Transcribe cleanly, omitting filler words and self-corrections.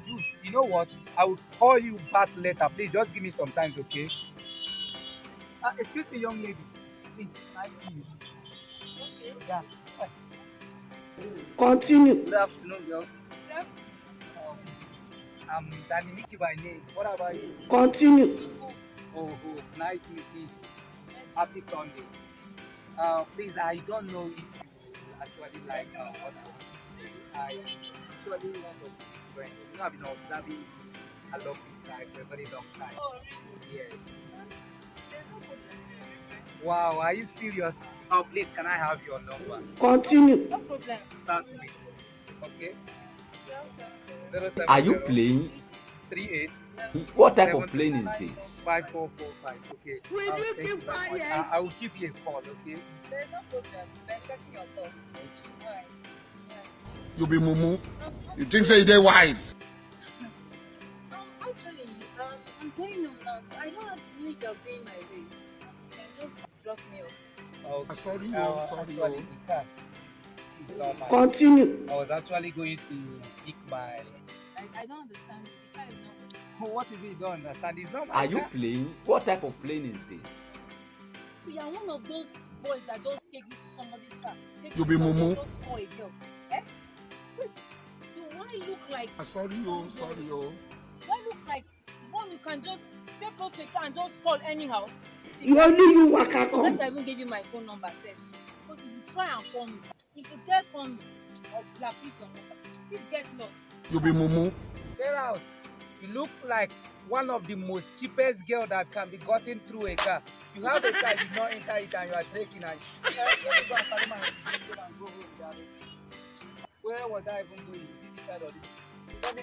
Jude, you know what? I will call you back later. Please just give me some time, okay? Excuse me, young lady. Please, nice to meet you. Okay. Yeah. Continue. Good afternoon, girl. Um, I'm Danny Mickey by name. What about you? Continue. Oh, nice meeting you. Happy Sunday. Please, I don't know if you actually like what I want to say. I actually want to be friends. You know, I've been observing along this side for a very long time. Oh, really? Yes. There's no problem. Wow, are you serious? Oh, please, can I have your number? Continue. No problem. Start with. Okay. Are you 070 playing? 38 What type of plane is this? 5445. Okay. Will you Thank you keep very much. quiet? I will give you a call, okay? There's no problem. We're expecting your call. Alright. You be mumu. You think say they wise? Actually, I'm going home now, so I don't have to leave you're going my way. You can just drop me off. Okay. Sorry, sorry. Actually, the car is not mine. Continue. I was actually going to pick my. I don't understand you. The car is not working. What is it you don't understand? It's not my Are you car. playing? What type of plane is this? So you're one of those boys that just take you to somebody's car. Take You you be to mumu. just call a girl. Eh? Wait. You why look like Sorry, sorry. why look like one you can just stay close to a car and just call anyhow? See, You only you waka come. let I even give you my phone number safe. Because if you try and call me, if you dare call me, I'll blacklist your number. Please get lost. You be mumu. Get out. You look like one of the most cheapest girl that can be gotten through a car. You have a car, you did not enter it, and you are trekking. And let me go and carry my go home, Daddy. Where was I even going? Is it this side or this? Let me